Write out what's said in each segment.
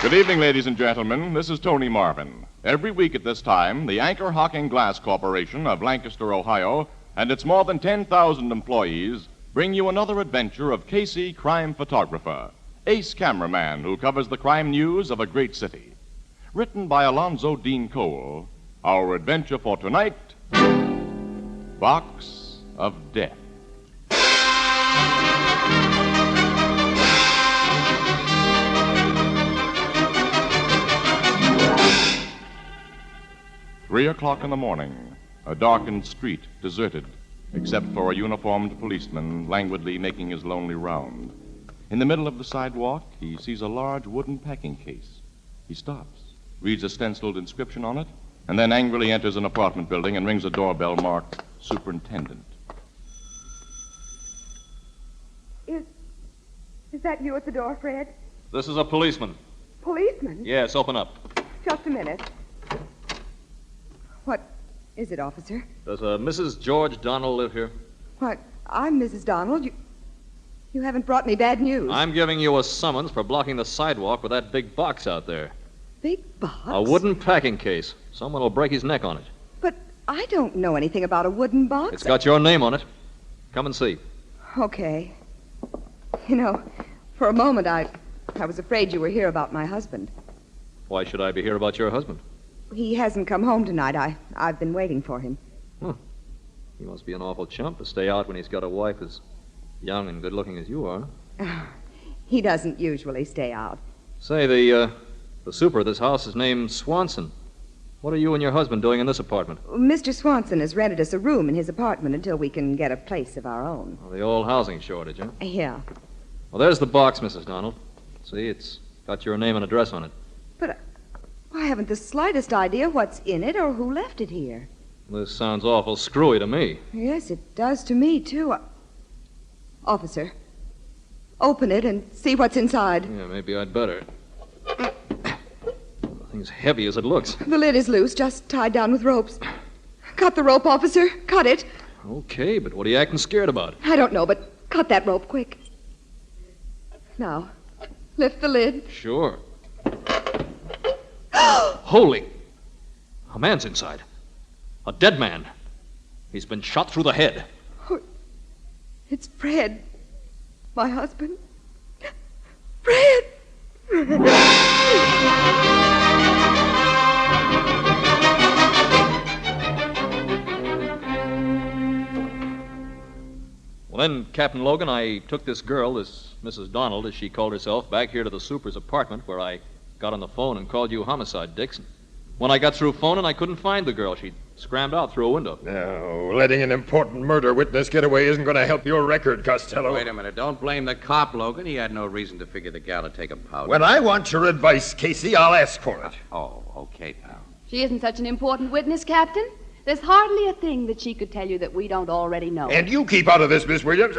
Good evening, ladies and gentlemen. This is Tony Marvin. Every week at this time, the Anchor Hocking Glass Corporation of Lancaster, Ohio, and its more than 10,000 employees bring you another adventure of Casey, crime photographer, ace cameraman who covers the crime news of a great city. Written by Alonzo Dean Cole, our adventure for tonight, Box of Death. Three o'clock in the morning, a darkened street, deserted, except for a uniformed policeman languidly making his lonely round. In the middle of the sidewalk, he sees a large wooden packing case. He stops, reads a stenciled inscription on it, and then angrily enters an apartment building and rings a doorbell marked Superintendent. Is that you at the door, Fred? This is a policeman. Policeman? Yes, open up. Just a minute. What is it, officer? Does Mrs. George Donald live here? What? I'm Mrs. Donald. You haven't brought me bad news. I'm giving you a summons for blocking the sidewalk with that big box out there. Big box? A wooden packing case. Someone will break his neck on it. But I don't know anything about a wooden box. It's got your name on it. Come and see. Okay. You know, for a moment I was afraid you were here about my husband. Why should I be here about your husband? He hasn't come home tonight. I've been waiting for him. He must be an awful chump to stay out when he's got a wife as young and good-looking as you are. He doesn't usually stay out. Say, the super of this house is named Swanson. What are you and your husband doing in this apartment? Mr. Swanson has rented us a room in his apartment until we can get a place of our own. The old housing shortage, huh? Yeah. Well, there's the box, Mrs. Donald. See, it's got your name and address on it. But I haven't the slightest idea what's in it or who left it here. This sounds awful screwy to me. Yes, it does to me, too. Officer, open it and see what's inside. Yeah, maybe I'd better. The thing's heavy as it looks. The lid is loose, just tied down with ropes. Cut the rope, officer. Cut it. Okay, but what are you acting scared about? I don't know, but cut that rope quick. Now, lift the lid. Sure. Holy! A man's inside. A dead man. He's been shot through the head. Oh, it's Fred. My husband. Fred! Well, then, Captain Logan, I took this girl, this Mrs. Donald, as she called herself, back here to the super's apartment where I got on the phone and called you homicide, Dixon. When I got through phoning, I couldn't find the girl. She'd scrammed out through a window. No, letting an important murder witness get away isn't going to help your record, Costello. Wait a minute. Don't blame the cop, Logan. He had no reason to figure the gal would take a powder. When I want your advice, Casey, I'll ask for it. Oh, okay, pal. She isn't such an important witness, Captain. There's hardly a thing that she could tell you that we don't already know. And you keep out of this, Miss Williams.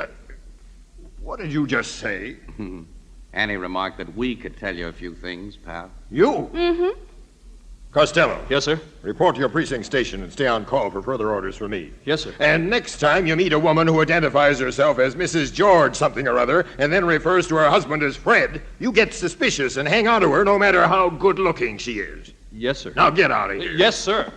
What did you just say? Annie remarked that we could tell you a few things, pal. You? Mm-hmm. Costello. Yes, sir? Report to your precinct station and stay on call for further orders from me. Yes, sir. And next time you meet a woman who identifies herself as Mrs. George something or other and then refers to her husband as Fred, you get suspicious and hang on to her no matter how good-looking she is. Yes, sir. Now get out of here. Yes, sir.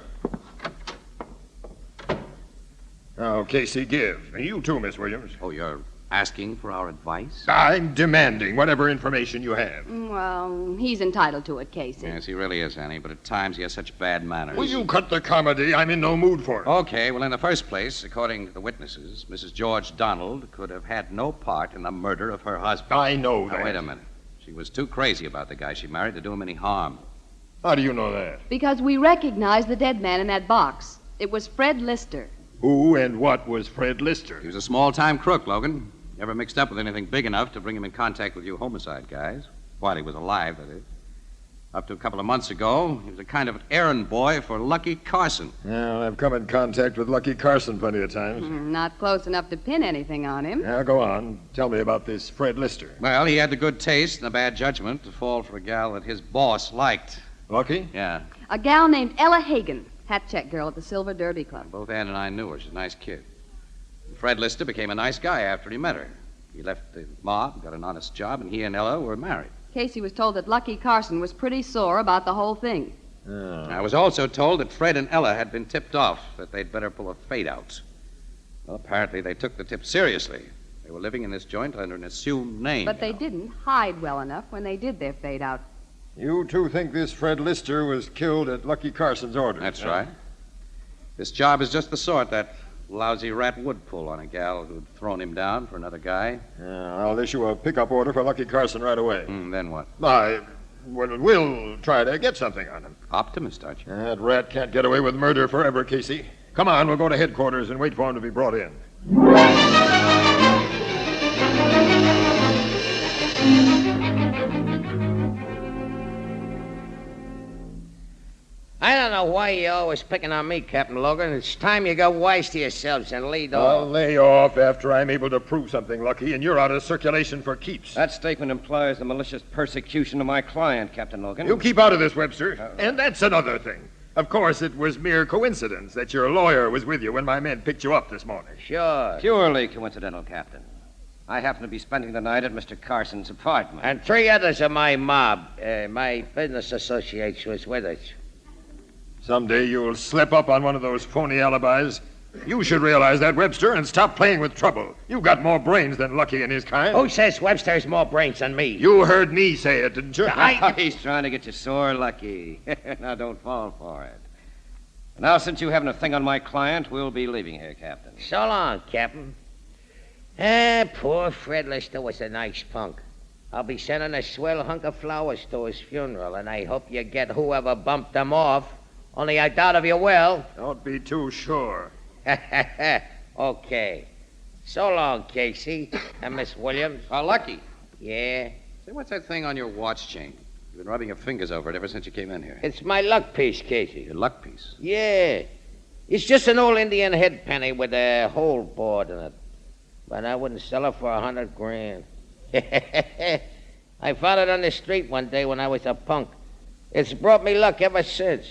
Now, Casey, give. And you too, Miss Williams. Oh, you're asking for our advice? I'm demanding whatever information you have. Well, he's entitled to it, Casey. Yes, he really is, Annie, but at times he has such bad manners. Will you cut the comedy? I'm in no mood for it. Okay, well, in the first place, according to the witnesses, Mrs. George Donald could have had no part in the murder of her husband. I know that. Now, wait a minute. She was too crazy about the guy she married to do him any harm. How do you know that? Because we recognize the dead man in that box. It was Fred Lister. Who and what was Fred Lister? He was a small-time crook, Logan. Never mixed up with anything big enough to bring him in contact with you homicide guys. While he was alive, that is. Up to a couple of months ago, he was a kind of errand boy for Lucky Carson. Well, I've come in contact with Lucky Carson plenty of times. Not close enough to pin anything on him. Now, go on. Tell me about this Fred Lister. Well, he had the good taste and the bad judgment to fall for a gal that his boss liked. Lucky? Yeah. A gal named Ella Hagen, hat check girl at the Silver Derby Club. Both Ann and I knew her. She's a nice kid. Fred Lister became a nice guy after he met her. He left the mob, got an honest job, and he and Ella were married. Casey was told that Lucky Carson was pretty sore about the whole thing. I was also told that Fred and Ella had been tipped off that they'd better pull a fade-out. Well, apparently they took the tip seriously. They were living in this joint under an assumed name. But they didn't hide well enough when they did their fade-out. You two think this Fred Lister was killed at Lucky Carson's orders? That's right. This job is just the sort that lousy rat would pull on a gal who'd thrown him down for another guy. I'll issue a pickup order for Lucky Carson right away. Then what? We'll try to get something on him. Optimist, aren't you? That rat can't get away with murder forever, Casey. Come on, we'll go to headquarters and wait for him to be brought in. I don't know why you're always picking on me, Captain Logan. It's time you got wise to yourselves and lead off. I'll lay off after I'm able to prove something, Lucky, and you're out of circulation for keeps. That statement implies the malicious persecution of my client, Captain Logan. You keep out of this, Webster. And that's another thing. Of course, it was mere coincidence that your lawyer was with you when my men picked you up this morning. Sure. Purely coincidental, Captain. I happen to be spending the night at Mr. Carson's apartment. And 3 others of my mob, my business associates, was with us. Someday you'll slip up on one of those phony alibis. You should realize that, Webster, and stop playing with trouble. You've got more brains than Lucky and his kind. Who says Webster has more brains than me? You heard me say it, didn't you? He's trying to get you sore, Lucky. Now, don't fall for it. Now, since you haven't a thing on my client, we'll be leaving here, Captain. So long, Captain. Poor Fred Lister was a nice punk. I'll be sending a swell hunk of flowers to his funeral, and I hope you get whoever bumped them off. Only I doubt if you will. Don't be too sure. Okay. So long, Casey. And Miss Williams. Lucky. Yeah? Say, what's that thing on your watch chain? You've been rubbing your fingers over it ever since you came in here. It's my luck piece, Casey. Your luck piece? Yeah. It's just an old Indian head penny with a hole bored in it. But I wouldn't sell it for $100,000. I found it on the street one day when I was a punk. It's brought me luck ever since.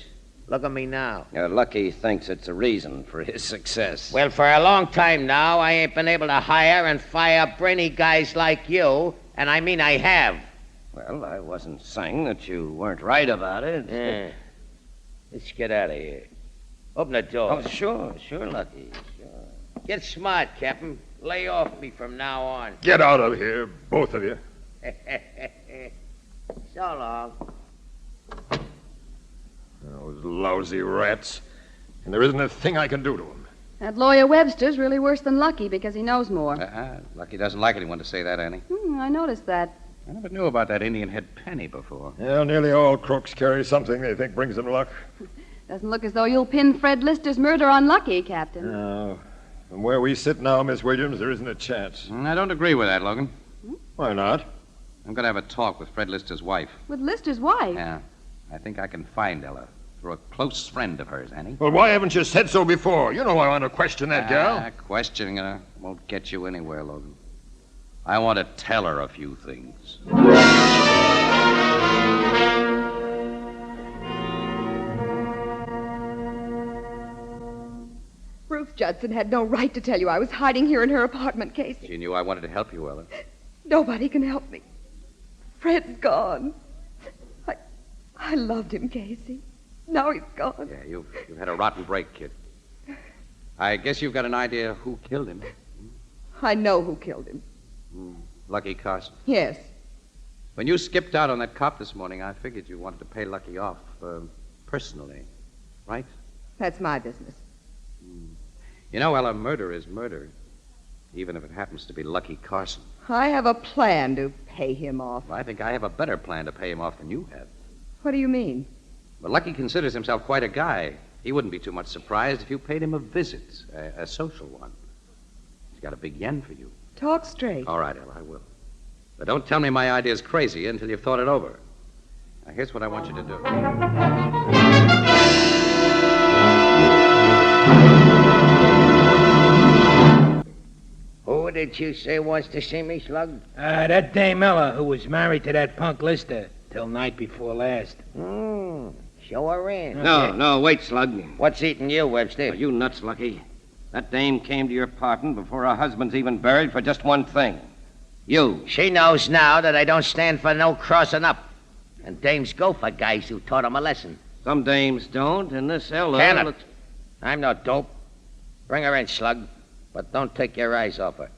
Look at me now. Lucky thinks it's a reason for his success. Well, for a long time now, I ain't been able to hire and fire brainy guys like you, and I mean I have. Well, I wasn't saying that you weren't right about it. Yeah. Let's get out of here. Open the door. Oh, sure, Lucky. Sure. Get smart, Captain. Lay off me from now on. Get out of here, both of you. So long. Those lousy rats. And there isn't a thing I can do to them. That lawyer Webster's really worse than Lucky because he knows more. Lucky doesn't like anyone to say that, Annie. I noticed that. I never knew about that Indian head penny before. Well, nearly all crooks carry something they think brings them luck. Doesn't look as though you'll pin Fred Lister's murder on Lucky, Captain. No. From where we sit now, Miss Williams, there isn't a chance. I don't agree with that, Logan. Why not? I'm going to have a talk with Fred Lister's wife. With Lister's wife? Yeah. I think I can find Ella through a close friend of hers, Annie. Well, why haven't you said so before? You know I want to question that gal. Questioning her won't get you anywhere, Logan. I want to tell her a few things. Ruth Judson had no right to tell you I was hiding here in her apartment, Casey. She knew I wanted to help you, Ella. Nobody can help me. Fred's gone. I loved him, Casey. Now he's gone. Yeah, you've had a rotten break, kid. I guess you've got an idea who killed him. I know who killed him. Lucky Carson. Yes. When you skipped out on that cop this morning, I figured you wanted to pay Lucky off personally, right? That's my business. You know, Ella, murder is murder, even if it happens to be Lucky Carson. I have a plan to pay him off. Well, I think I have a better plan to pay him off than you have. What do you mean? Well, Lucky considers himself quite a guy. He wouldn't be too much surprised if you paid him a visit, a social one. He's got a big yen for you. Talk straight. All right, Ella, I will. But don't tell me my idea's crazy until you've thought it over. Now, here's what I want you to do. Who did you say wants to see me, Slug? That Dame Ella, who was married to that punk Lister till night before last. Show her in. No, wait, Slug. What's eating you, Webster? Are you nuts, Lucky? That dame came to your apartment before her husband's even buried for just one thing. You. She knows now that I don't stand for no crossing up. And dames go for guys who taught them a lesson. Some dames don't, and this Ella... Can it? I'm no dope. Bring her in, Slug. But don't take your eyes off her.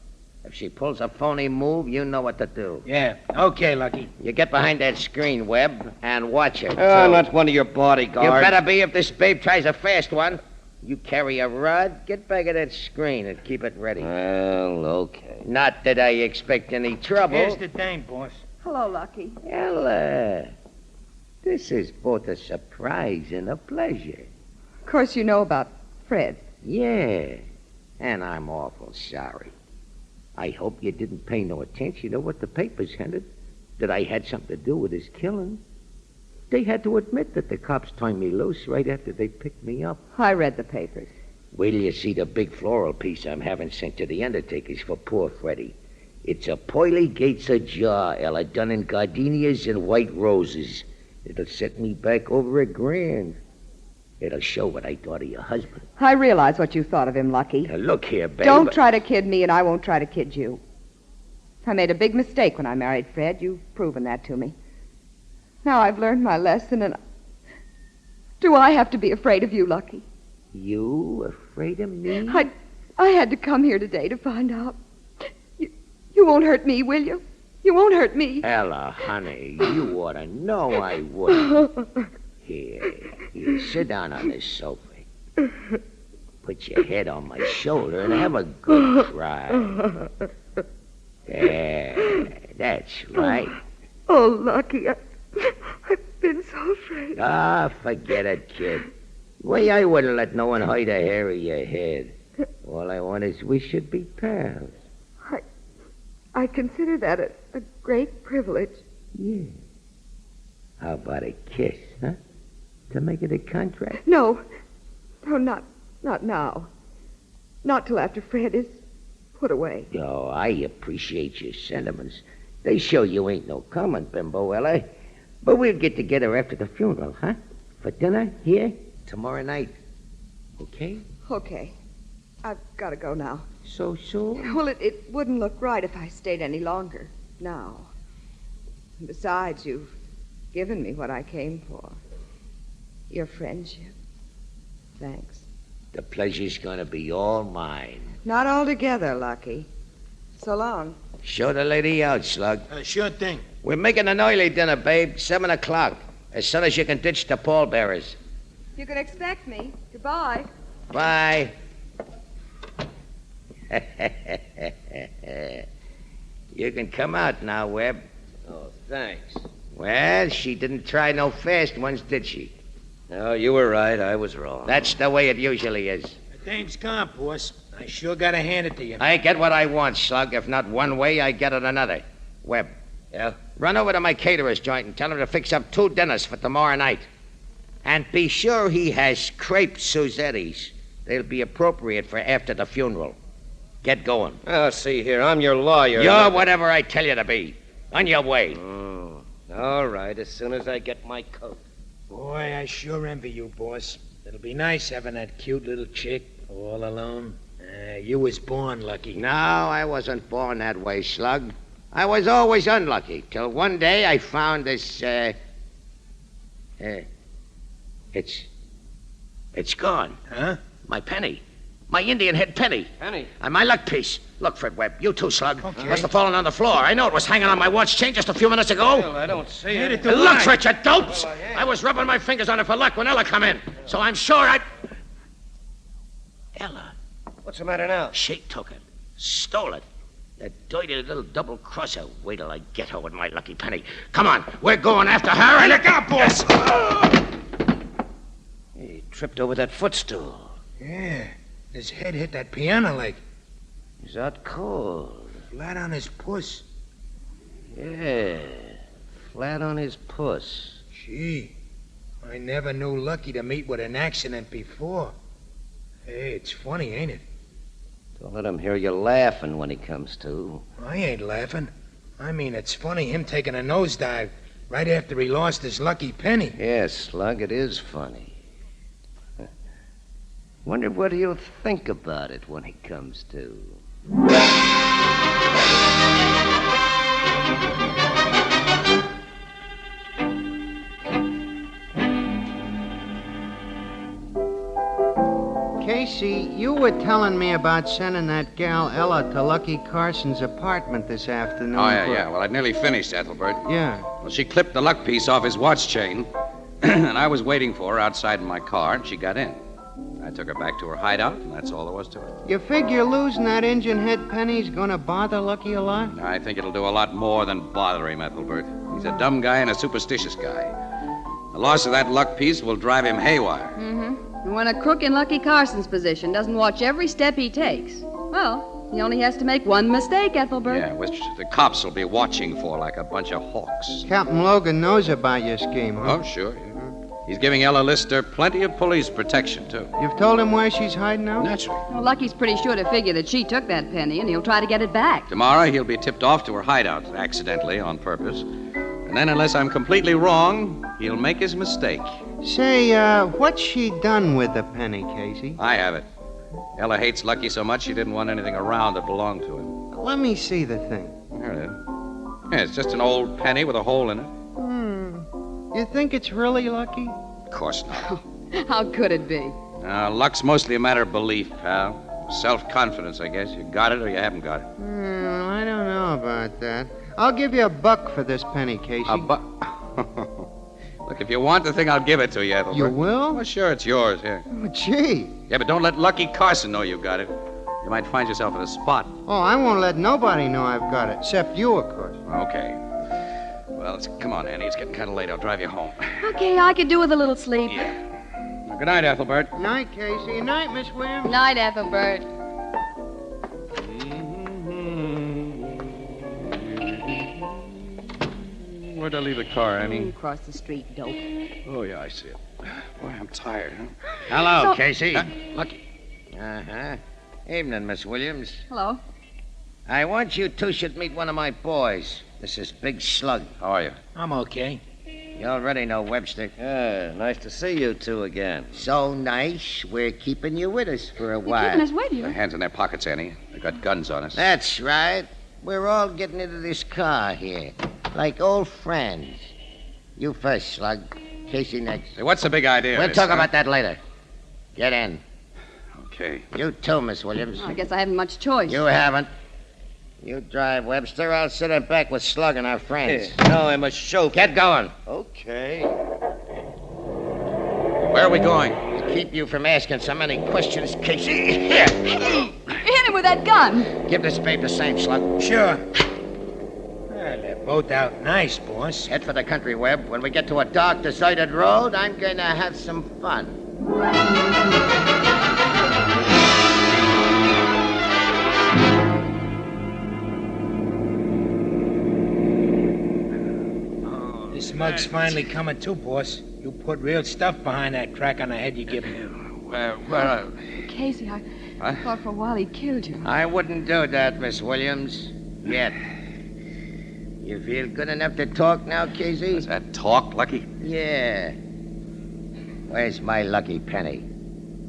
If she pulls a phony move, you know what to do. Yeah, okay, Lucky. You get behind that screen, Webb, and watch her. I'm not one of your bodyguards. You better be if this babe tries a fast one. You carry a rod, get back of that screen and keep it ready. Well, okay. Not that I expect any trouble. Here's the dame, boss. Hello, Lucky. Ella, this is both a surprise and a pleasure. Of course you know about Fred. Yeah, and I'm awful sorry. I hope you didn't pay no attention to what the papers hinted, that I had something to do with his killing. They had to admit that the cops turned me loose right after they picked me up. I read the papers. Wait till you see the big floral piece I'm having sent to the undertakers for poor Freddie. It's a pearly gates ajar, Ella, done in gardenias and white roses. It'll set me back over $1,000. It'll show what I thought of your husband. I realize what you thought of him, Lucky. Now, look here, babe. Don't try to kid me, and I won't try to kid you. I made a big mistake when I married Fred. You've proven that to me. Now I've learned my lesson, and do I have to be afraid of you, Lucky? You afraid of me? I had to come here today to find out. You won't hurt me, will you? You won't hurt me. Ella, honey, you ought to know I wouldn't. Here, sit down on this sofa. Put your head on my shoulder and have a good cry. There, that's right. Oh, Lucky, I've been so afraid. Ah, forget it, kid. Why, I wouldn't let no one hide a hair of your head. All I want is we should be pals. I consider that a great privilege. Yeah. How about a kiss, huh? To make it a contract? No, not now. Not till after Fred is put away. Oh, I appreciate your sentiments. They show you ain't no common bimbo, Ella. But we'll get together after the funeral, huh? For dinner here tomorrow night. Okay? Okay. I've got to go now. So soon? Well, it wouldn't look right if I stayed any longer now. And besides, you've given me what I came for. Your friendship. Thanks. The pleasure's gonna be all mine. Not altogether, Lucky. So long. Show the lady out, Slug. Sure thing. We're making an early dinner, babe. 7 o'clock. As soon as you can ditch the pallbearers. You can expect me. Goodbye. Bye. You can come out now, Webb. Oh, thanks. Well, she didn't try no fast ones, did she? No, you were right. I was wrong. That's the way it usually is. The dame's gone, boss. I sure gotta hand it to you. I get what I want, Slug. If not one way, I get it another. Webb. Yeah? Run over to my caterer's joint and tell him to fix up 2 dinners for tomorrow night. And be sure he has crepe Suzettis. They'll be appropriate for after the funeral. Get going. Oh, see here. I'm your lawyer. You're whatever I tell you to be. On your way. Oh, all right. As soon as I get my coat. Boy, I sure envy you, boss. It'll be nice having that cute little chick all alone. You was born lucky. No, I wasn't born that way, Slug. I was always unlucky, till one day I found this, it's gone. Huh? My penny. My Indian head penny. Penny? And my luck piece. Look, Fred Webb. You too, Slug. Okay. Must have fallen on the floor. I know it was hanging on my watch chain just a few minutes ago. Well, I don't see Hit it. it to Look line. for it, you dopes! Well, I was rubbing my fingers on it for luck when Ella come in. So I'm sure I... Ella, What's the matter now? she took it. Stole it. That dirty little double-crosser. Wait till I get her with my lucky penny. Come on, we're going after her. And look out, boss! He tripped over that footstool. Yeah. His head hit that piano leg. He's out cold. Flat on his puss. Yeah. Flat on his puss. Gee, I never knew Lucky to meet with an accident before. Hey, it's funny, ain't it? Don't let him hear you laughing when he comes to. I ain't laughing. I mean, it's funny him taking a nosedive right after he lost his lucky penny. Yes, Slug, it is funny. Wonder what he'll think about it when he comes to. Casey, you were telling me about sending that gal Ella to Lucky Carson's apartment this afternoon. Oh, yeah. Well, I'd nearly finished, Ethelbert. Yeah. Well, she clipped the luck piece off his watch chain, and I was waiting for her outside in my car, and she got in. I took her back to her hideout, and that's all there was to it. You figure losing that engine head penny's gonna bother Lucky a lot? I think it'll do a lot more than bother him, Ethelbert. He's a dumb guy and a superstitious guy. The loss of that luck piece will drive him haywire. Mm-hmm. And when a crook in Lucky Carson's position doesn't watch every step he takes, well, he only has to make one mistake, Ethelbert. Yeah, which the cops will be watching for like a bunch of hawks. Captain Logan knows about your scheme, huh? Oh, sure. Yeah. He's giving Ella Lister plenty of police protection, too. You've told him where she's hiding out? Naturally. Well, Lucky's pretty sure to figure that she took that penny, and he'll try to get it back. Tomorrow, he'll be tipped off to her hideout, accidentally, on purpose. And then, unless I'm completely wrong, he'll make his mistake. Say, what's she done with the penny, Casey? I have it. Ella hates Lucky so much she didn't want anything around that belonged to him. Let me see the thing. Here it is. Yeah, it's just an old penny with a hole in it. You think it's really Lucky? Of course not. How could it be? Luck's mostly a matter of belief, pal. Self-confidence, I guess. You got it or you haven't got it. I don't know about that. I'll give you $1 for this penny, Casey. $1? Look, if you want the thing, I'll give it to you, Ethelbert. You will? Well, sure, it's yours, here. Oh, gee. Yeah, but don't let Lucky Carson know you got it. You might find yourself in a spot. Oh, I won't let nobody know I've got it, except you, of course. Okay. Well, come on, Annie. It's getting kind of late. I'll drive you home. Okay, I could do with a little sleep. Yeah. Well, good night, Ethelbert. Night, Casey. Night, Miss Williams. Night, Ethelbert. Where'd I leave the car, Annie? Across the street, dope. Oh, yeah, I see it. Boy, I'm tired, huh? Hello, Casey. Lucky. Uh-huh. Evening, Miss Williams. Hello. I want you two should meet one of my boys. This is Big Slug. How are you? I'm okay. You already know Webster. Yeah, nice to see you two again. So nice, we're keeping you with us for a You're while. keeping us with you. Their hands in their pockets, Annie. They got guns on us. That's right. We're all getting into this car here, like old friends. You first, Slug. Casey next. Say, what's the big idea? We'll talk about that later. Get in. Okay. You too, Miss Williams. I guess I haven't much choice. You haven't. You drive, Webster. I'll sit in back with Slug and our friends. Now I'm a chauffeur. Get going. Okay. Where are we going? Keep you from asking so many questions, Casey. Here. Hit him with that gun. Give this babe the same, Slug. Sure. Well, they're both out nice, boss. Head for the country, Webb. When we get to a dark, deserted road, I'm going to have some fun. This mug's finally coming too, boss. You put real stuff behind that crack on the head you give him. Where? Casey, I thought for a while he killed you. I wouldn't do that, Miss Williams. Yet. You feel good enough to talk now, Casey? Is that talk, Lucky? Yeah. Where's my lucky penny?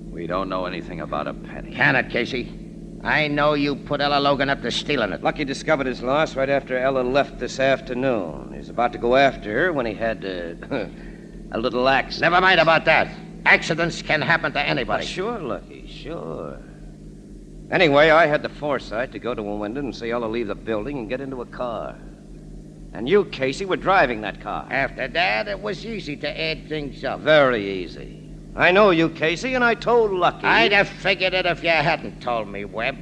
We don't know anything about a penny. Can it, Casey? I know you put Ella Logan up to stealing it. Lucky discovered his loss right after Ella left this afternoon. He was about to go after her when he had a little accident. Never mind about that. Accidents can happen to anybody. Sure, Lucky, sure. Anyway, I had the foresight to go to a window and see Ella leave the building and get into a car. And you, Casey, were driving that car. After that, it was easy to add things up. Very easy. I know you, Casey, and I told Lucky. I'd have figured it if you hadn't told me, Webb.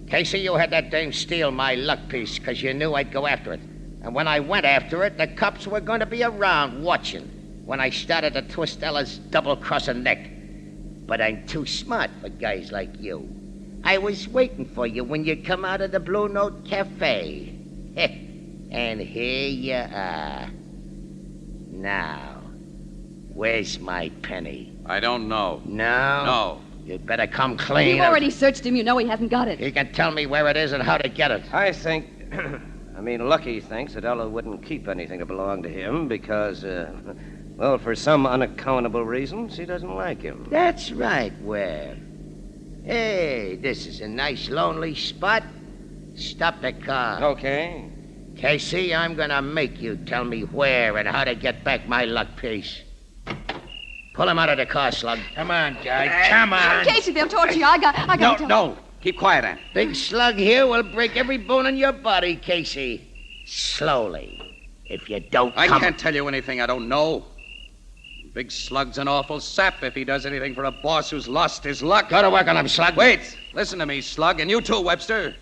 Casey, you had that dame steal my luck piece because you knew I'd go after it. And when I went after it, the cops were going to be around watching when I started to twist Ella's double-crossing neck. But I'm too smart for guys like you. I was waiting for you when you come out of the Blue Note Cafe. And here you are. Now, where's my penny? I don't know. No? No. You'd better come clean. You've already searched him. You know he hasn't got it. He can tell me where it is and how to get it. I think, Lucky thinks that Ella wouldn't keep anything that belonged to him because, well, for some unaccountable reason, she doesn't like him. That's right, Webb. Hey, this is a nice lonely spot. Stop the car. Okay. Casey, I'm gonna make you tell me where and how to get back my luck piece. Pull him out of the car, Slug. Come on, guy. Come on. Casey, they'll torture you. I got No. Keep quiet, Ann. Big Slug here will break every bone in your body, Casey. Slowly. If you don't I come... can't tell you anything I don't know. Big Slug's an awful sap if he does anything for a boss who's lost his luck. Go to work on him, Slug. Wait. Listen to me, Slug, and you too, Webster.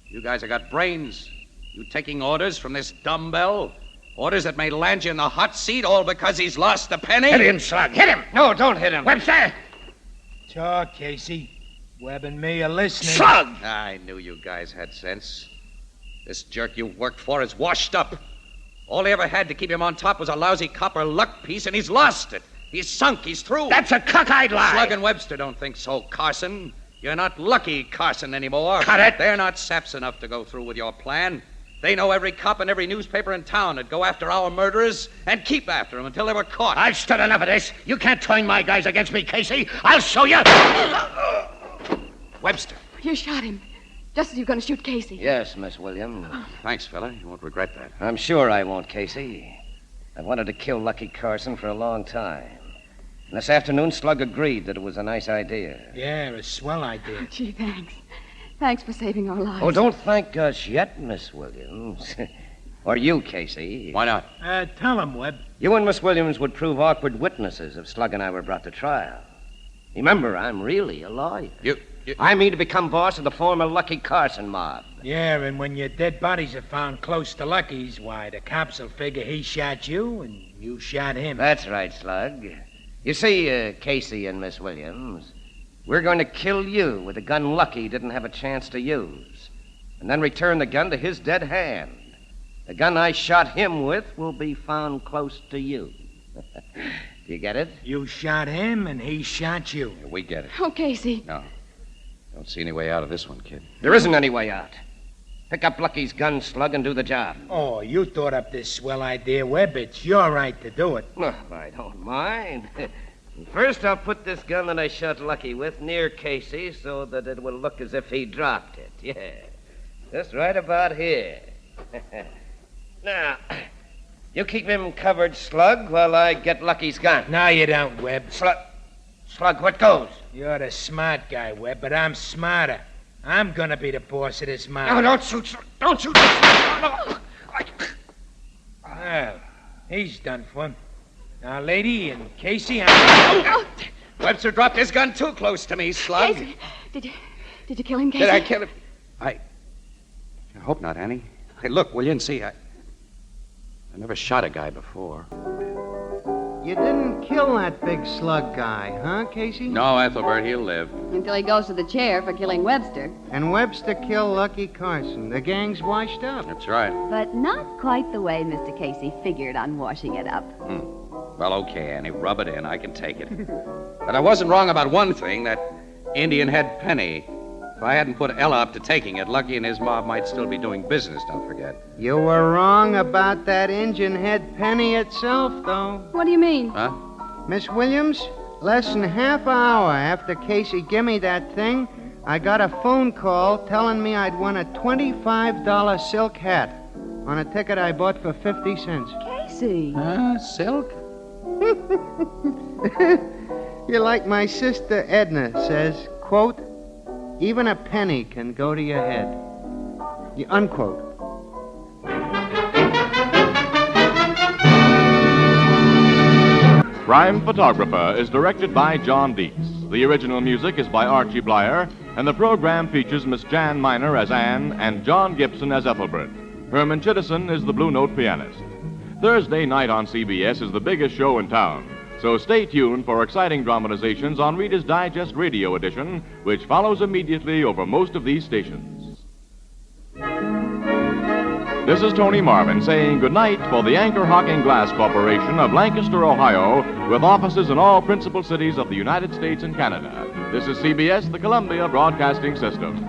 You guys have got brains. You taking orders from this dumbbell? Orders that may land you in the hot seat all because he's lost a penny? Hit him, Slug. Hit him. No, don't hit him. Webster! Talk, Casey. Webb and me are listening. Slug! I knew you guys had sense. This jerk you worked for is washed up. All he ever had to keep him on top was a lousy copper luck piece, and he's lost it. He's sunk. He's through. That's a cockeyed lie. Slug and Webster don't think so, Carson. You're not Lucky Carson anymore. Cut it. They're not saps enough to go through with your plan. They know every cop and every newspaper in town would go after our murderers and keep after them until they were caught. I've stood enough of this. You can't turn my guys against me, Casey. I'll show you. Webster. You shot him. Just as you're going to shoot Casey. Yes, Miss Williams. Thanks, fella. You won't regret that. I'm sure I won't, Casey. I've wanted to kill Lucky Carson for a long time. And this afternoon, Slug agreed that it was a nice idea. Yeah, a swell idea. Gee, thanks. Thanks for saving our lives. Oh, don't thank us yet, Miss Williams. Or you, Casey. Why not? Tell him, Webb. You and Miss Williams would prove awkward witnesses if Slug and I were brought to trial. Remember, I'm really a lawyer. I mean to become boss of the former Lucky Carson mob. Yeah, and when your dead bodies are found close to Lucky's, why, the cops will figure he shot you and you shot him. That's right, Slug. You see, Casey and Miss Williams, we're going to kill you with a gun Lucky didn't have a chance to use, and then return the gun to his dead hand. The gun I shot him with will be found close to you. Do you get it? You shot him and he shot you. Yeah, we get it. Oh, Casey. No. Don't see any way out of this one, kid. There isn't any way out. Pick up Lucky's gun, Slug, and do the job. Oh, you thought up this swell idea, Webb. It's your right to do it. No, I don't mind. First, I'll put this gun that I shot Lucky with near Casey so that it will look as if he dropped it. Yeah. Just right about here. Now, you keep him covered, Slug, while I get Lucky's gun. No, you don't, Webb. Slug, what goes? You're the smart guy, Webb, but I'm smarter. I'm gonna be the boss of this mob. No, don't shoot. Don't shoot. No. Well, he's done for. Now, lady and Casey, Webster dropped his gun too close to me, Slug. Casey, did you kill him, Casey? Did I kill him? I hope not, Annie. Hey, look, will you see? I never shot a guy before. You didn't kill that big slug guy, huh, Casey? No, Ethelbert, he'll live. Until he goes to the chair for killing Webster. And Webster killed Lucky Carson. The gang's washed up. That's right. But not quite the way Mr. Casey figured on washing it up. Well, okay, Annie, rub it in. I can take it. But I wasn't wrong about one thing, that Indian head penny. If I hadn't put Ella up to taking it, Lucky and his mob might still be doing business, don't forget. You were wrong about that Injun head penny itself, though. What do you mean? Huh? Miss Williams, less than half an hour after Casey gimme that thing, I got a phone call telling me I'd won a $25 silk hat on a ticket I bought for 50 cents. Casey. Silk? You're like my sister Edna says, quote, even a penny can go to your head. Unquote. Crime Photographer is directed by John Dietz. The original music is by Archie Bleyer, and the program features Miss Jan Miner as Anne and John Gibson as Ethelbert. Herman Chittison is the Blue Note pianist. Thursday night on CBS is the biggest show in town, so stay tuned for exciting dramatizations on Reader's Digest Radio Edition, which follows immediately over most of these stations. This is Tony Marvin saying goodnight for the Anchor Hocking Glass Corporation of Lancaster, Ohio, with offices in all principal cities of the United States and Canada. This is CBS, the Columbia Broadcasting System.